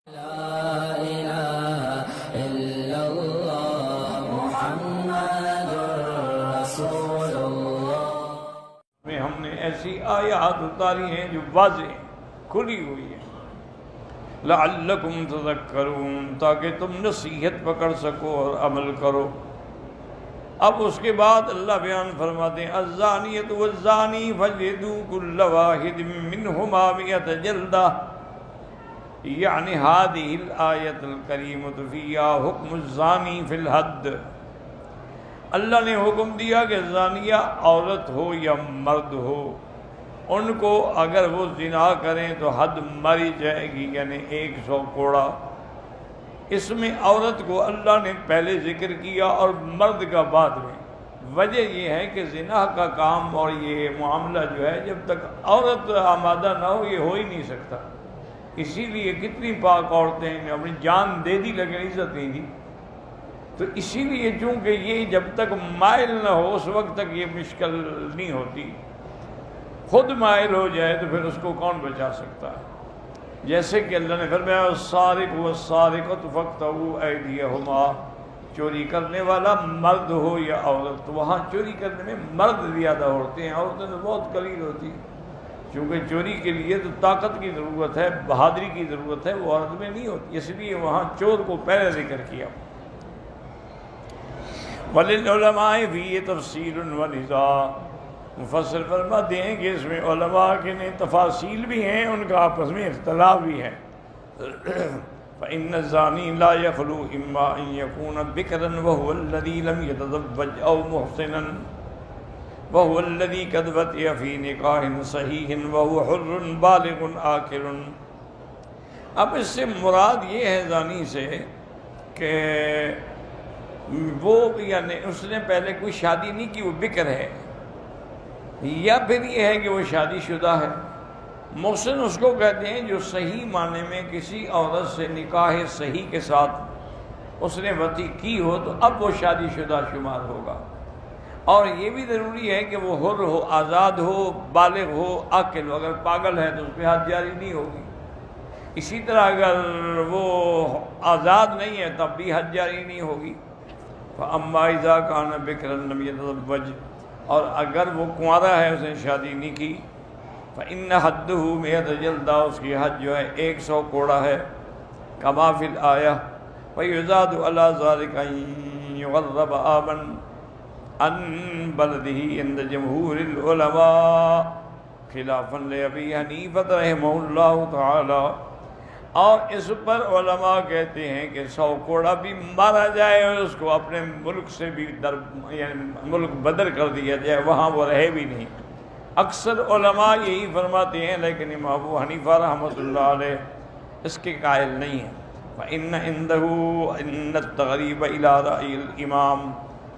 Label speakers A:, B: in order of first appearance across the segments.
A: لا إله إلا الله محمد رسول الله.
B: میں ہم نے ایسی آیات اتاری ہیں جو واضح کھلی ہوئی ہیں، لعلکم تذکرون، تاکہ تم نصیحت پکڑ سکو اور عمل کرو۔ اب اس کے بعد اللہ بیان فرماتے ہیں الزانیۃ والزانی فجلدوا کل واحد منہما 100 جلدہ، یعنی هذه الآیت الکریمۃ فیہا حکم الزانی فی الحد۔ اللہ نے حکم دیا کہ زانیہ عورت ہو یا مرد ہو، ان کو اگر وہ زنا کریں تو حد ماری جائے گی، یعنی 100 کوڑا۔ اس میں عورت کو اللہ نے پہلے ذکر کیا اور مرد کا بعد میں۔ وجہ یہ ہے کہ زنا کا کام اور یہ معاملہ جو ہے جب تک عورت آمادہ نہ ہو یہ ہو ہی نہیں سکتا۔ اسی لیے کتنی پاک عورتیں نے اپنی جان دے دی لیکن عزت نہیں دی۔ تو اسی لیے چونکہ یہ جب تک مائل نہ ہو اس وقت تک یہ مشکل نہیں ہوتی، خود مائل ہو جائے تو پھر اس کو کون بچا سکتا ہے؟ جیسے کہ اللہ نے فرمایا السارق والسارقۃ فاقطعوا ایدیہما، چوری کرنے والا مرد ہو یا عورت، تو وہاں چوری کرنے میں مرد زیادہ ہوتے ہیں، عورتیں تو بہت قلیل ہوتی ہیں، چونکہ چوری کے لیے تو طاقت کی ضرورت ہے، بہادری کی ضرورت ہے، وہ عورت میں نہیں ہوتی، اس لیے وہاں چور کو پہلے ذکر کیا۔ وَلِلْعُلَمَاءِ فِيهِ تَفْصِيلٌ وَنِزَاعٌ، مفسر فرماتے ہیں کہ اس میں علماء کے نے تفاصیل بھی ہیں، ان کا آپس میں اختلاف بھی ہے۔ فَإِنَّ الزَّانِي لَا يَخْلُو إِمَّا أَن يَكُونَ بِكْرًا وَهُوَ الَّذِي لَمْ يَتَزَوَّجْ أَوْ مُحْصِنًا وَهُوَ الَّذِي قَدْ بَقِيَ فِي نِكَاحٍ صَحِيحٍ وَهُوَ حُرٌّ بَالِغٌ عَاقِلٌ۔ اب اس سے مراد یہ ہے زانی سے کہ وہ یعنی اس نے پہلے کوئی شادی نہیں کی، وہ بکر ہے، یا پھر یہ ہے کہ وہ شادی شدہ ہے۔ محسن اس کو کہتے ہیں جو صحیح معنی میں کسی عورت سے نکاح صحیح کے ساتھ اس نے وطی کی ہو تو اب وہ شادی شدہ شمار ہوگا، اور یہ بھی ضروری ہے کہ وہ حر ہو، آزاد ہو، بالغ ہو، عاقل ہو۔ اگر پاگل ہے تو اس پہ حد جاری نہیں ہوگی، اسی طرح اگر وہ آزاد نہیں ہے تب بھی حد جاری نہیں ہوگی۔ فَأَمَّا إِذَا كَانَ بِكْرًا لَمْ يَتَزَوَّجْ، اور اگر وہ کنوارا ہے اس نے شادی نہیں کی، فَإِنَّ حَدُّهُ 100 جلدہ، اس کی حد جو ہے 100 کوڑا ہے، كَمَا فِي الْآيَةِ وَيُزَادُ عَلَى ذَلِكَ أَن يُغَرَّبَ آبًا عَن بَلَدِهِ عِنْدَ جَمْهُورِ الْعُلَمَاءِ خِلَافًا لِأَبِي حَنِیفَةَ رَحِمَهُ اللَّهُ تَعَالَى۔ اور اس پر علماء کہتے ہیں کہ 100 کوڑا بھی مارا جائے اور اس کو اپنے ملک سے بھی یعنی ملک بدر کر دیا جائے، وہاں وہ رہے بھی نہیں۔ اکثر علماء یہی فرماتے ہیں، لیکن امام ابو حنیفہ رحمۃ اللہ علیہ اس کے قائل نہیں ہیں۔ فَإِنَّ عِنْدَهُ إِنَّ التَّغْرِيبَ إِلَىٰ رَأْيِ الْإِمَامِ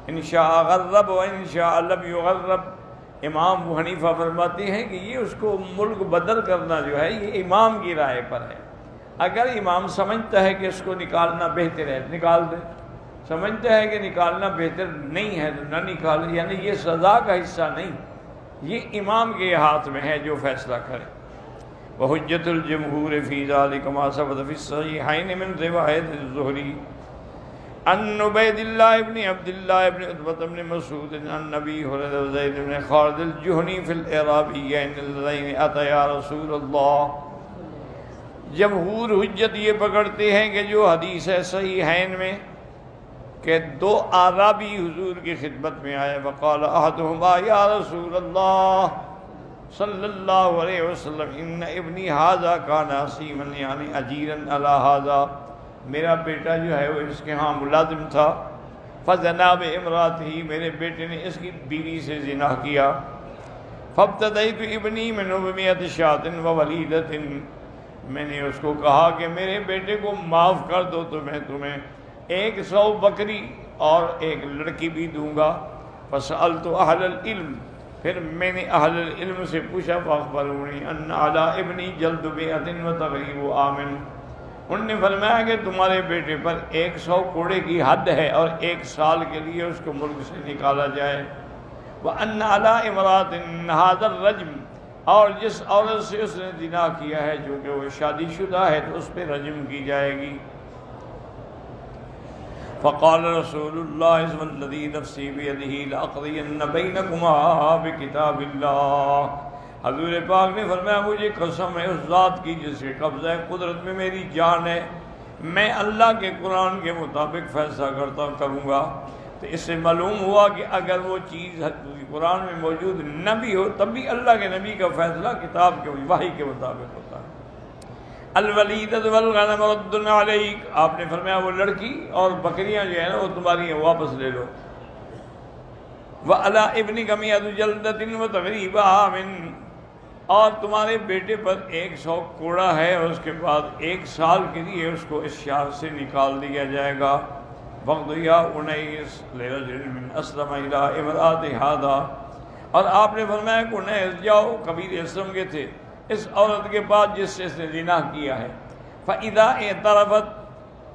B: إِنْ شَاءَ غَرَّبَ وَإِنْ شَاءَ لَمْ يُغَرَّبْ۔ امام ابو حنیفہ فرماتے ہیں کہ یہ اس کو ملک بدر کرنا جو ہے یہ امام کی رائے پر ہے۔ اگر امام سمجھتا ہے کہ اس کو نکالنا بہتر ہے نکال دے، سمجھتا ہے کہ نکالنا بہتر نہیں ہے تو نہ نکالے، یعنی یہ سزا کا حصہ نہیں، یہ امام کے ہاتھ میں ہے جو فیصلہ کرے۔ وحجت الجمہور فی ذلک ما ثبت فی الصحیحین من روایت الزہری عن عبید اللہ ابن عبد اللہ ابن عتبہ بن مسعود عن نبی ہریرہ وزید بن خالد الجہنی فی الاعرابیین اللذین اتیا رسول اللہ۔ جمہور حجت یہ پکڑتے ہیں کہ جو حدیث ہے صحیحین میں کہ 2 اعرابی حضور کی خدمت میں آئے، وقال احدہما یا رسول اللہ صلی اللہ علیہ وسلم ان ابنی ھذا کان عصیما یعنی اجیرا علی ھذا، میرا بیٹا جو ہے وہ اس کے ہاں ملازم تھا، فزنا بامرأتہ، میرے بیٹے نے اس کی بیوی سے زنا کیا، فابتدیت ابنی منہ ب100 شاة وولیدۃ، میں نے اس کو کہا کہ میرے بیٹے کو معاف کر دو تو میں تمہیں 100 بکری اور 1 لڑکی بھی دوں گا۔ فسألت اہل العلم، پھر میں نے اہل العلم سے پوچھا، فاخبرونی ان علی ابنی جلد 100 وتغریب عام، انہوں نے فرمایا کہ تمہارے بیٹے پر 100 کوڑے کی حد ہے اور 1 سال کے لیے اس کو ملک سے نکالا جائے۔ وان علی امرأۃ ھذا الرجم، اور جس عورت سے اس نے زنا کیا ہے جو کہ وہ شادی شدہ ہے تو اس پہ رجم کی جائے گی۔ فقال رسول اللہ والذی نفسی بیدہ لأقضین بینکما بکتاب اللہ، حضور پاک نے فرمایا مجھے قسم ہے اس ذات کی جس کے قبضہ قدرت میں میری جان ہے، میں اللہ کے قرآن کے مطابق فیصلہ کروں گا۔ تو اس سے معلوم ہوا کہ اگر وہ چیز قرآن میں موجود نہ بھی ہو تب بھی اللہ کے نبی کا فیصلہ کتاب کے وحی کے مطابق ہوتا ہے۔ الولیدۃ والغنم رد علیک، آپ نے فرمایا وہ لڑکی اور بکریاں جو ہیں نا وہ تمہاری ہیں، واپس لے لو۔ وعلی ابنک مئۃ جلدۃ وتغریب عام، اور تمہارے بیٹے پر 100 کوڑا ہے اور اس کے بعد 1 سال کے لیے اس کو اس شہر سے نکال دیا جائے گا۔ وقت یا انیس لرجل من اسلم الی امرأۃ ھذا، اور آپ نے فرمایا کہ انیس جاؤ، قبیل اسلم کے تھے، اس عورت کے بعد جس سے اس نے زنا کیا ہے۔ فاذا اعترفت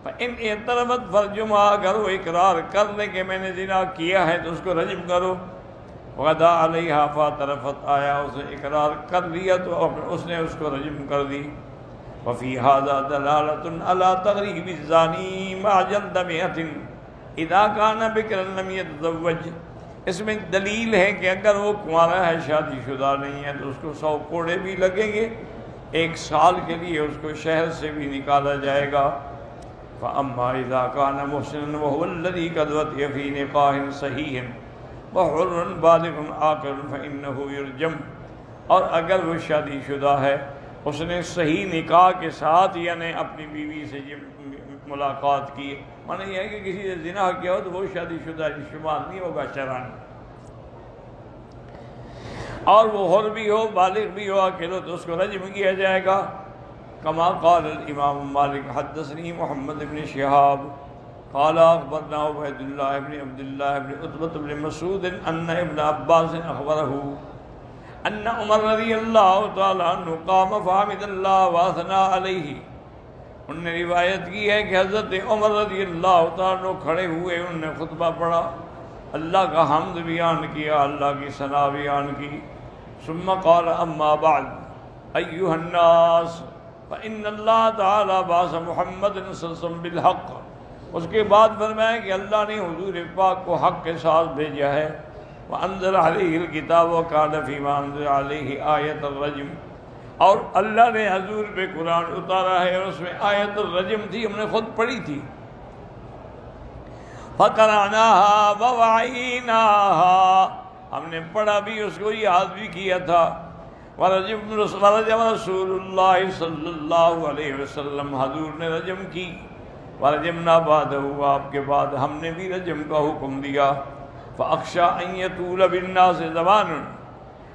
B: فان اعترفت فرجمها، اگر وہ اقرار کر لے کہ میں نے زنا کیا ہے تو اس کو رجم کرو۔ وغدا علیہا فاعترفت، آیا اس نے اقرار کر لیا تو اس نے اس کو رجم کر دی۔ وفی ھذا دلالۃ علی تغریب الزانی مع جلد 100 اذا کان بکرا لم یتزوج، اس میں دلیل ہے کہ اگر وہ کنوارا ہے شادی شدہ نہیں ہے تو اس کو 100 کوڑے بھی لگیں گے، 1 سال کے لیے اس کو شہر سے بھی نکالا جائے گا۔ فاما اذا کان محسنا وهو الذي قد وطئ في نکاح صحیح وحر بالغ عاقل فانه يرجم، اور اگر وہ شادی شدہ ہے، اس نے صحیح نکاح کے ساتھ یعنی اپنی بیوی سے ملاقات کی، معنی یہ ہے کہ کسی سے زنا کیا ہو تو وہ شادی شدہ شمار نہیں ہوگا شرعاً، اور وہ حر بھی ہو بالغ بھی ہو عاقل ہو تو اس کو رجم کیا جائے گا۔ کما قال الامام مالک حدثنی محمد بن شہاب قال اخبرنا عبید اللہ بن عبد اللہ بن عتبۃ بن مسعود ان ابن عباس اخبرہ ان عمر رضی اللہ تعالی عنہ قام فحمد اللہ واثنى علیہ، ان نے روایت کی ہے کہ حضرت عمر رضی اللہ تعالی عنہ کھڑے ہوئے، انہوں نے خطبہ پڑھا، اللہ کا حمد بیان کیا، اللہ کی ثنا بیان کی۔ ثم قال اما بعد ایھا الناس فإن اللہ تعالی بعث محمد صلی اللہ علیہ وسلم بالحق، اس کے بعد فرمایا کہ اللہ نے حضور پاک کو حق کے ساتھ بھیجا ہے۔ وانزل علیہ الکتاب وکان فیما انزل علیہ آیۃ الرجم، اور اللہ نے حضور پہ قرآن اتارا ہے اور اس میں آیت الرجم تھی، ہم نے خود پڑھی تھی۔ فقرأناها ووعیناها، ہم نے پڑھا بھی، اس کو یاد بھی کیا تھا۔ ورجم رسول اللہ صلی اللہ علیہ وسلم، حضور نے رجم کی۔ ورجمنا بعدہ، آپ کے بعد ہم نے بھی رجم کا حکم دیا۔ فاخشى ان يطول بالناس زمان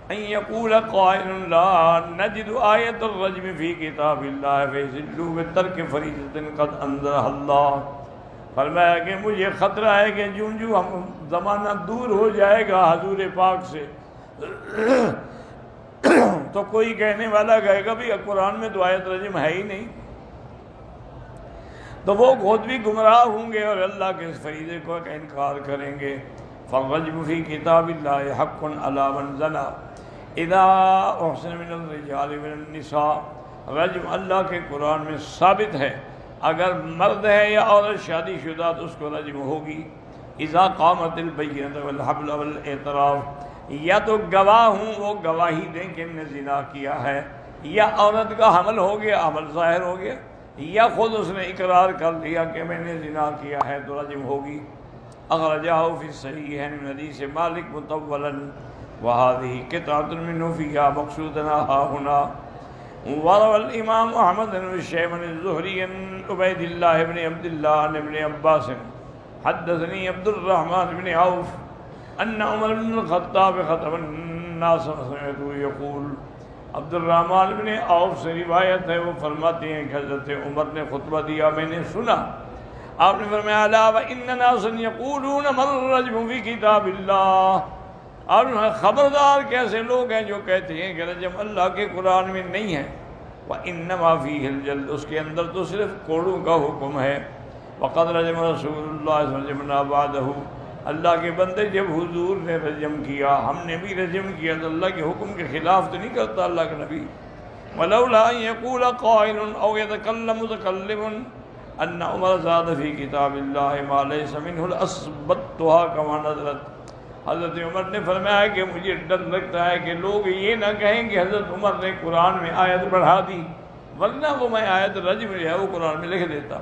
B: ان يقول قائل لا نجد آیۃ الرجم فی کتاب اللہ فیضلوا بترک فریضۃ قد انزلها اللہ، فرمایا کہ مجھے خطرہ ہے کہ جوں جوں ہم زمانہ دور ہو جائے گا حضور پاک سے تو کوئی کہنے والا کہے گا بھی قرآن میں تو آیت رجم ہے ہی نہیں، تو وہ خود بھی گمراہ ہوں گے اور اللہ کے اس فریضے کو کا انکار کریں گے۔ فالرجم فی کتاب اللہ حق علی من زنا اذا احسن من الرجال من النساء، رجم اللہ کے قرآن میں ثابت ہے، اگر مرد ہے یا عورت شادی شدہ تو اس کو رجم ہوگی۔ اذا قامت البینۃ والحبل والاعتراف، یا تو گواہ ہوں وہ گواہی دیں کہ انہوں نے زنا کیا ہے، یا عورت کا حمل ہو گیا، حمل ظاہر ہو گیا، یا خود اس نے اقرار کر لیا کہ میں نے زنا کیا ہے تو رجم ہوگی۔ اخرجہ فی الصحیحین من حدیث مالک مطولا وهذه قطعۃ منه فیہا مقصودنا ها هنا۔ وروى الامام احمد بن شیبہ الزہری عن عبید اللہ بن عبد اللہ عن ابن عباس حدثنی عبد الرحمن بن عوف ان عمر بن الخطاب خطب الناس سمعته یقول، عبد الرحمن بن عوف سے روایت ہے، وہ فرماتے ہیں کہ حضرت عمر نے خطبہ دیا، میں نے سنا، آپ نے فرمایا الا وان ناسا یقولون ما الرجم فی کتاب اللہ، اور خبردار کیسے لوگ ہیں جو کہتے ہیں کہ رجم اللہ کے قرآن میں نہیں ہے، وانما فیہ الجلد، اس کے اندر تو صرف کوڑوں کا حکم ہے۔ وقد رجم رسول اللہ صلی اللہ علیہ وسلم بعدہ، اللہ کے بندے جب حضور نے رجم کیا ہم نے بھی رجم کیا تو اللہ کے حکم کے خلاف تو نہیں کرتا اللہ کا نبی. ولولا ان يقول قائل او يتكلم متكلم ان عمر زاد في كتاب الله ما ليس منه لاثبتها كما نزلت. حضرت عمر نے فرمایا کہ مجھے ڈر لگتا ہے کہ لوگ یہ نہ کہیں کہ حضرت عمر نے قرآن میں آیت بڑھا دی، ورنہ وہ میں آیت رجم جو ہے وہ قرآن میں لکھ دیتا.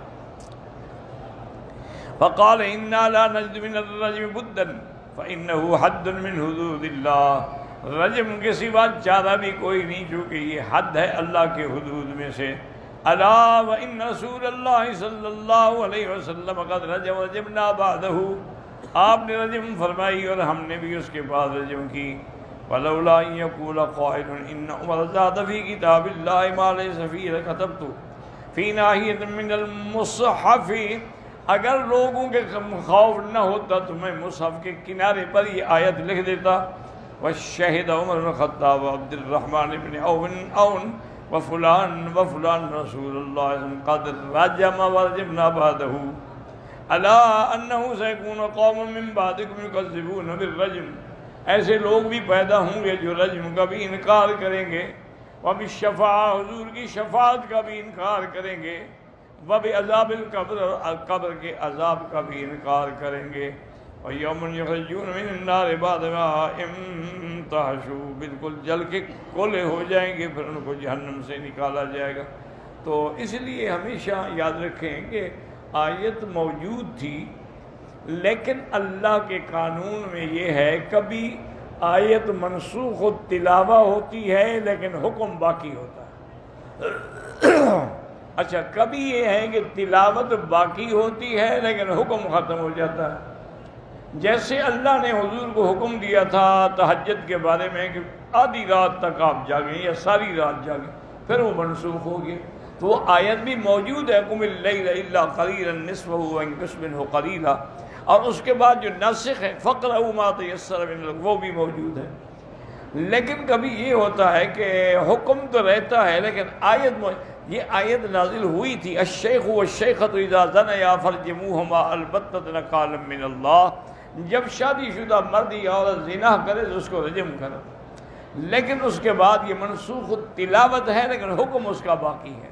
B: فقال انا لا نجد من الرجم بدا فانه حد من حدود الله. رجم کے سوا چارہ بھی کوئی نہیں چونکہ یہ حد ہے اللہ کے حدود میں سے. الا وان رسول اللہ صلی اللہ علیہ وسلم قد رجم رجمنا بعده. آپ نے رجم فرمائی اور ہم نے بھی اس کے بعد رجم کی. ولولا ان يقول قائل ان عمر زاد في كتاب الله ما ليس فيه لكتبت في ناحية من المصحف. اگر لوگوں کے خوف نہ ہوتا تو میں مصحف کے کنارے پر یہ آیت لکھ دیتا. والشہد عمر بن الخطاب وعبد الرحمن بن عون وفلان وفلان رسول اللہ قد رجم ورجمنا بعده. الا انه سيكون قوم من بعدكم يكذبون بالرجم. ایسے لوگ بھی پیدا ہوں گے جو رجم کا بھی انکار کریں گے، وبالشفاعہ حضور کی شفاعت کا بھی انکار کریں گے، وبعذاب القبر اور قبر کے عذاب کا بھی انکار کریں گے. وَيَوْمٌ يُخْرَجُونَ مِنَ النَّارِ بَعْدَ مَا انتَحَشُوا. بالکل جل کے کولے ہو جائیں گے، پھر ان کو جہنم سے نکالا جائے گا. تو اس لیے ہمیشہ یاد رکھیں کہ آیت موجود تھی لیکن اللہ کے قانون میں یہ ہے کبھی آیت منسوخ التلاوہ ہوتی ہے لیکن حکم باقی ہوتا ہے. اچھا، کبھی یہ ہے کہ تلاوت باقی ہوتی ہے لیکن حکم ختم ہو جاتا ہے. جیسے اللہ نے حضور کو حکم دیا تھا تہجد کے بارے میں کہ آدھی رات تک آپ جاگیں یا ساری رات جاگیں، پھر وہ منسوخ ہو گیا. تو وہ آیت بھی موجود ہے قم اللیل الا قلیلا نصفہ وانقص منہ قلیلا، اور اس کے بعد جو ناسخ ہے فقرؤوا ما تیسر من وہ بھی موجود ہے. لیکن کبھی یہ ہوتا ہے کہ حکم تو رہتا ہے لیکن یہ آیت نازل ہوئی تھی الشیخ والشیخۃ اذا زنیا فرجموہما البتۃ نکالا من اللہ. جب شادی شدہ مرد یا عورت زنا کرے تو اس کو رجم کرو، لیکن اس کے بعد یہ منسوخ تلاوت ہے لیکن حکم اس کا باقی ہے.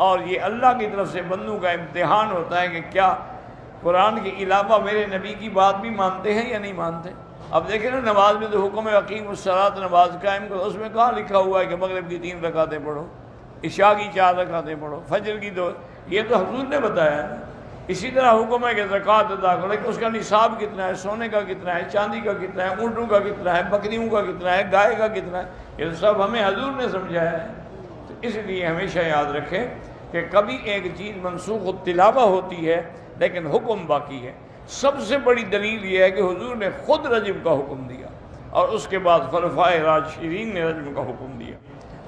B: اور یہ اللہ کی طرف سے بندوں کا امتحان ہوتا ہے کہ کیا قرآن کے علاوہ میرے نبی کی بات بھی مانتے ہیں یا نہیں مانتے. اب دیکھیں نا، نماز میں تو حکم ہے اقیم الصلاۃ، نماز قائم کرو. اس میں کہاں لکھا ہوا ہے کہ مغرب کی 3 رکعتیں پڑھو، عشاء کی 4 رکعتیں پڑھو، فجر کی 2؟ یہ تو حضور نے بتایا ہے. اسی طرح حکم ہے کہ زکوٰۃ ادا کرو، لیکن اس کا نصاب کتنا ہے، سونے کا کتنا ہے، چاندی کا کتنا ہے، اونٹوں کا کتنا ہے، بکریوں کا کتنا ہے، گائے کا کتنا ہے، یہ سب ہمیں حضور نے سمجھایا ہے. تو اس لیے ہمیشہ یاد رکھیں کہ کبھی ایک چیز منسوخ التلاوہ ہوتی ہے لیکن حکم باقی ہے. سب سے بڑی دلیل یہ ہے کہ حضور نے خود رجم کا حکم دیا اور اس کے بعد خلفائے راشدین نے رجم کا حکم دیا.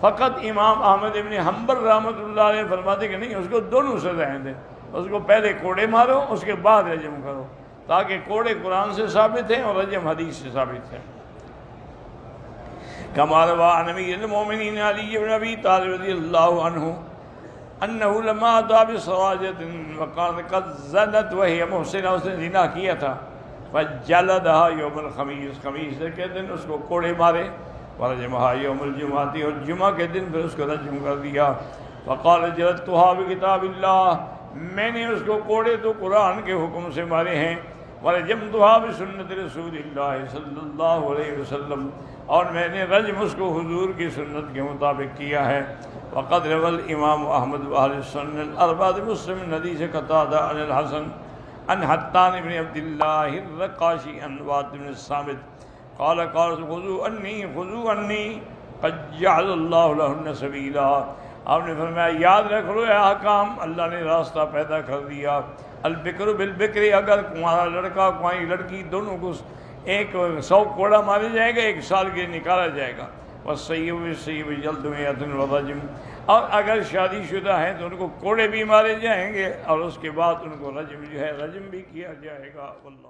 B: فقط امام احمد ابن حنبل رحمۃ اللہ علیہ فرماتے کہ نہیں، اس کو دونوں سزائیں دیں. اس کو پہلے کوڑے مارو، اس کے بعد رجم کرو، تاکہ کوڑے قرآن سے ثابت ہیں اور رجم حدیث سے ثابت ہے. کما روى عن امیر المؤمنین علی بن ابی طالب رضی اللہ عنہ انه لما اتى بسراجة وقال قد زنت وهي محسنہ، اس نے زنا کیا تھا. فجلدها يوم الخميس، خمیس کے دن اس کو کوڑے مارے. ورجمها يوم الجمعة، اور جمعہ کے دن پھر اس کو رجم کر دیا. فقال جلدتها بكتاب الله، میں نے اس کو کوڑے تو قرآن کے حکم سے مارے ہیں. ورجمتها بسنت رسول اللہ صلی اللہ علیہ وسلم، اور میں نے رجم اس کو حضور کی سنت کے مطابق کیا ہے. وقد روى الامام احمد واهل السنن الاربعة مسلم حدیث قتادہ عن الحسن عن حتان بن عبد الله الرقاشي عن واد بن الصامت قال خذوا عني قد جعل الله لهن سبيلا. آپ نے فرمایا یاد رکھ لو اے حکام، اللہ نے راستہ پیدا کر دیا. البکر بالبکر، اگر تمہارا لڑکا کوئی لڑکی دونوں کو ایک 100 کوڑا مارا جائے گا، 1 سال کے نکالا جائے گا. والصیب بالصیب جلد 100 ورجم، اور اگر شادی شدہ ہیں تو ان کو کوڑے بھی مارے جائیں گے اور اس کے بعد ان کو رجم جو ہے رجم بھی کیا جائے گا. واللہ